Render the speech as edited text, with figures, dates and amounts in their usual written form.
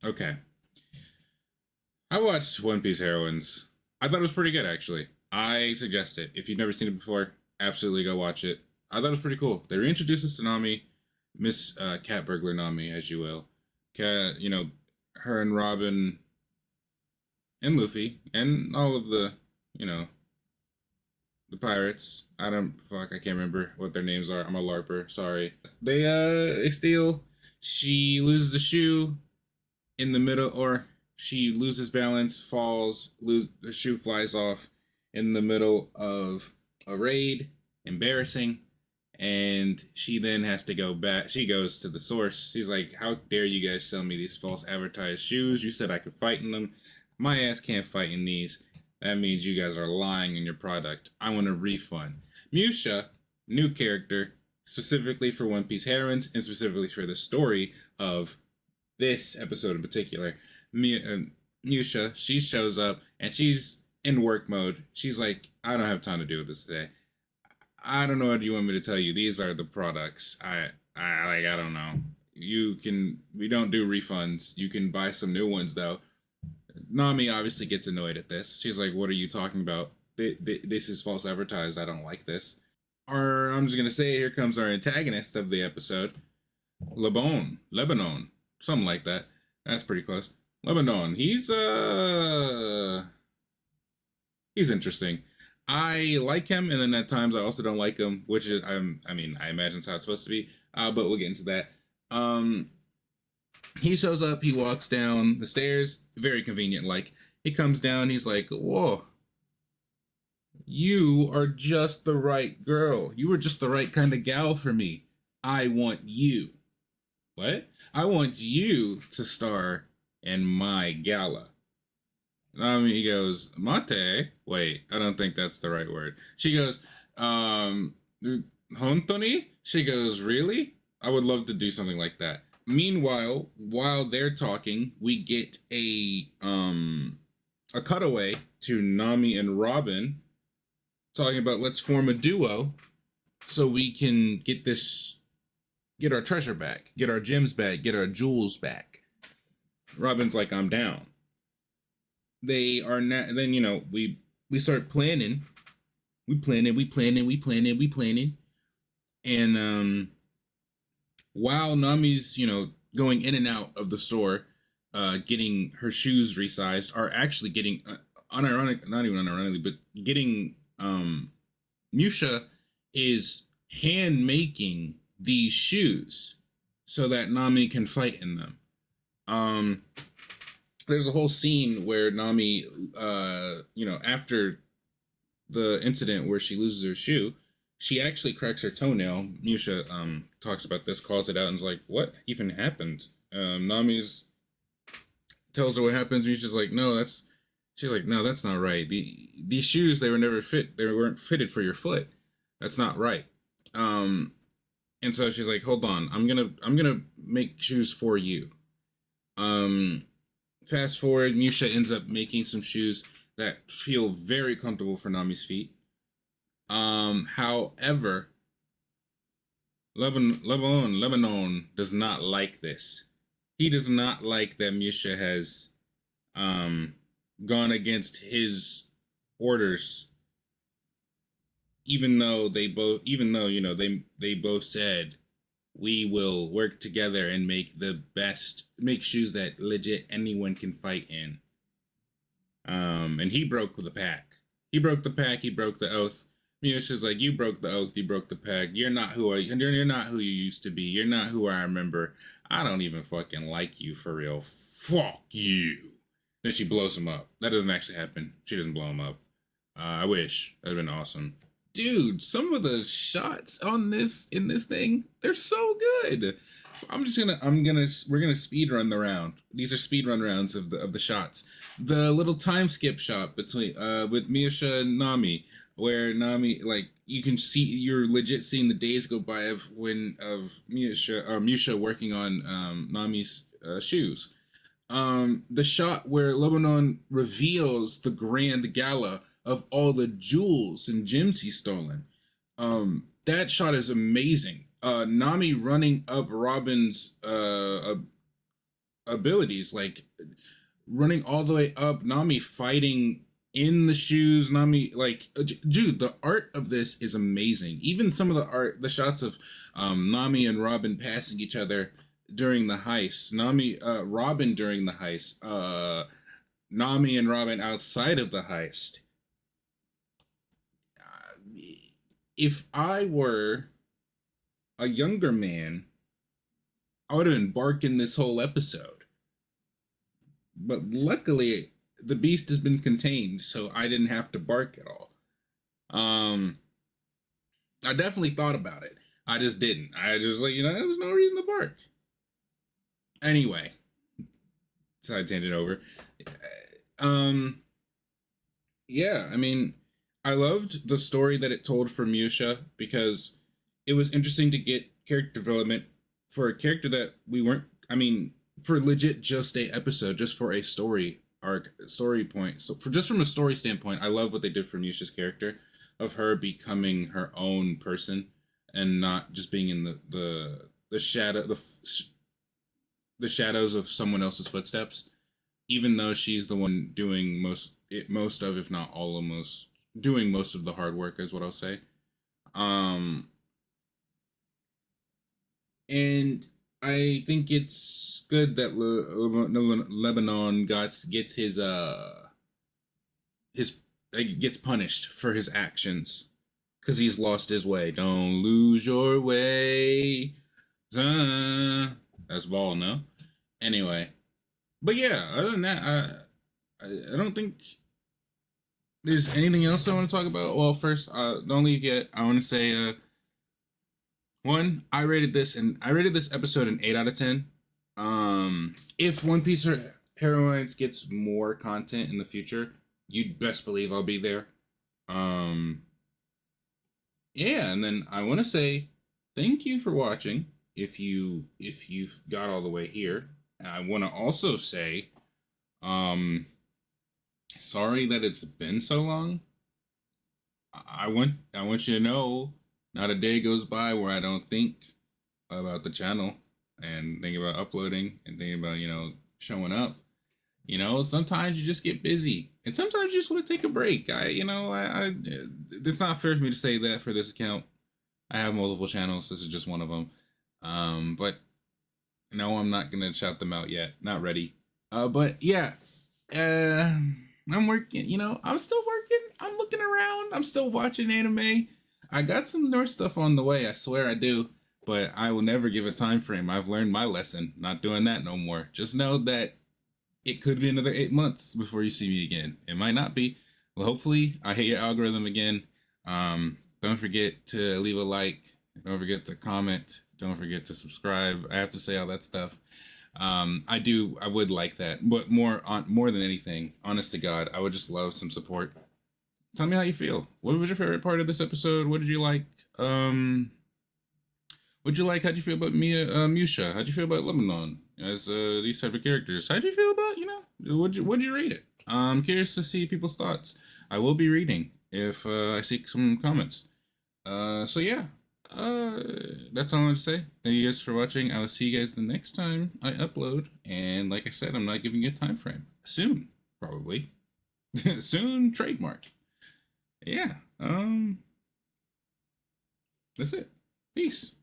Okay. I watched One Piece Heroines. I thought it was pretty good, actually. I suggest it. If you've never seen it before, absolutely go watch it. I thought it was pretty cool. They reintroduced us to Nami, Miss Cat Burglar Nami, as you will. Cat, her and Robin and Luffy and all of the pirates. I can't remember what their names are. I'm a LARPer, sorry. They steal. She loses a shoe in the middle, or she loses balance, falls, the shoe flies off in the middle of a raid, embarrassing, and she then has to go back. She goes to the source. She's like, "How dare you guys sell me these false advertised shoes? You said I could fight in them. My ass can't fight in these. That means you guys are lying in your product. I want a refund." Musha, new character, specifically for One Piece Heroines, and specifically for the story of this episode in particular. Musha, she shows up and she's in work mode. She's like, "I don't have time to do this today. I don't know what you want me to tell you. These are the products. I don't know. We don't do refunds. You can buy some new ones though." Nami obviously gets annoyed at this. She's like, "What are you talking about? This is false advertised. I don't like this." Or I'm just gonna say, here comes our antagonist of the episode, Lebanon, something like that. That's pretty close. Lebanon. He's interesting. I like him, and then at times I also don't like him, which is I mean I imagine it's how it's supposed to be. But we'll get into that. Um, he shows up. He walks down the stairs, very convenient. Like he comes down. He's like, "Whoa, you are just the right girl. You were just the right kind of gal for me. I want you." What? "I want you to star in my gala." He goes, "Mate." Wait, I don't think that's the right word. She goes, "Hontoni?" She goes, "Really? I would love to do something like that." Meanwhile, while they're talking, we get a cutaway to Nami and Robin talking about, let's form a duo so we can get our treasure back, get our gems back, get our jewels back. Robin's like, "I'm down." They are not. Then we start planning. We planning, and while Nami's going in and out of the store, getting her shoes resized, are actually getting unironic, not even unironically, but getting Musha is hand making these shoes so that Nami can fight in them. Um, there's a whole scene where Nami, after the incident where she loses her shoe, she actually cracks her toenail. Musha talks about this, calls it out, and is like, "What even happened?" Nami's tells her what happens. Musha's like, "No, that's." She's like, "No, that's not right. These shoes, they were never fit. They weren't fitted for your foot. That's not right." Um, and so she's like, "Hold on. I'm gonna make shoes for you." Um, Fast forward, Musha ends up making some shoes that feel very comfortable for Nami's feet. However, Lebanon does not like this. He does not like that Musha has um, gone against his orders, even though they both said, "We will work together and make shoes that legit anyone can fight in." And he broke the pack. He broke the pack. He broke the oath. Musha's like, "You broke the oath. You broke the pack. You're not who you used to be. You're not who I remember. I don't even fucking like you for real. Fuck you." Then she blows him up. That doesn't actually happen. She doesn't blow him up. I wish. That'd have been awesome. Dude, some of the shots on this in this thing, they're so good. We're gonna speed run the round. These are speed run rounds of the shots. The little time skip shot between with Misha and Nami, where Nami, like, you can see, you're legit seeing the days go by of Misha working on Nami's shoes. The shot where Lebanon reveals the grand gala of all the jewels and gems he's stolen. That shot is amazing. Nami running up Robin's abilities, like running all the way up, Nami fighting in the shoes, Nami, like, dude, the art of this is amazing. Even some of the art, the shots of Nami and Robin passing each other during the heist, Robin during the heist, Nami and Robin outside of the heist. If I were a younger man, I would have been barking this whole episode. But luckily, the beast has been contained, so I didn't have to bark at all. I definitely thought about it. I just didn't. I just like, there was no reason to bark. Anyway, side tangent over. Yeah, I mean, I loved the story that it told for Musha because it was interesting to get character development for a character that we weren't. I mean, for legit just a episode, just for a story arc, story point. So for just from a story standpoint, I love what they did for Musha's character, of her becoming her own person and not just being in the shadow the shadows of someone else's footsteps, even though she's the one doing most of, if not all, almost doing most of the hard work, is what I'll say. And I think it's good that Lebanon gets his gets punished for his actions because he's lost his way. Don't lose your way. That's ball, no? Anyway, but yeah, other than that, I don't think there's anything else I want to talk about. Well, first, don't leave yet. I want to say, one, I rated this episode an 8 out of 10. If One Piece or Heroines gets more content in the future, you'd best believe I'll be there. Yeah, and then I want to say thank you for watching. If you got all the way here, I want to also say, sorry that it's been so long. I want you to know, not a day goes by where I don't think about the channel and think about uploading and think about, showing up. Sometimes you just get busy and sometimes you just want to take a break. It's not fair for me to say that for this account. I have multiple channels. This is just one of them. But no, I'm not going to shout them out yet. Not ready. But yeah, I'm working, I'm still working. I'm looking around. I'm still watching anime. I got some more stuff on the way. I swear I do. But I will never give a time frame. I've learned my lesson. Not doing that no more. Just know that it could be another 8 months before you see me again. It might not be. Well, hopefully I hit your algorithm again. Don't forget to leave a like. Don't forget to comment. Don't forget to subscribe. I have to say all that stuff. I would like that, but more than anything, honest to God, I would just love some support. Tell me how you feel. What was your favorite part of this episode? What did you like? What'd you like? How'd you feel about Musha? How'd you feel about Lebanon as these type of characters? How'd you feel about, what'd you rate it? I'm curious to see people's thoughts. I will be reading if I see some comments. So yeah. That's all I want to say. Thank you guys for watching. I will see you guys the next time I upload. And like I said, I'm not giving you a time frame. Soon, probably. Soon, trademark. Yeah. That's it. Peace.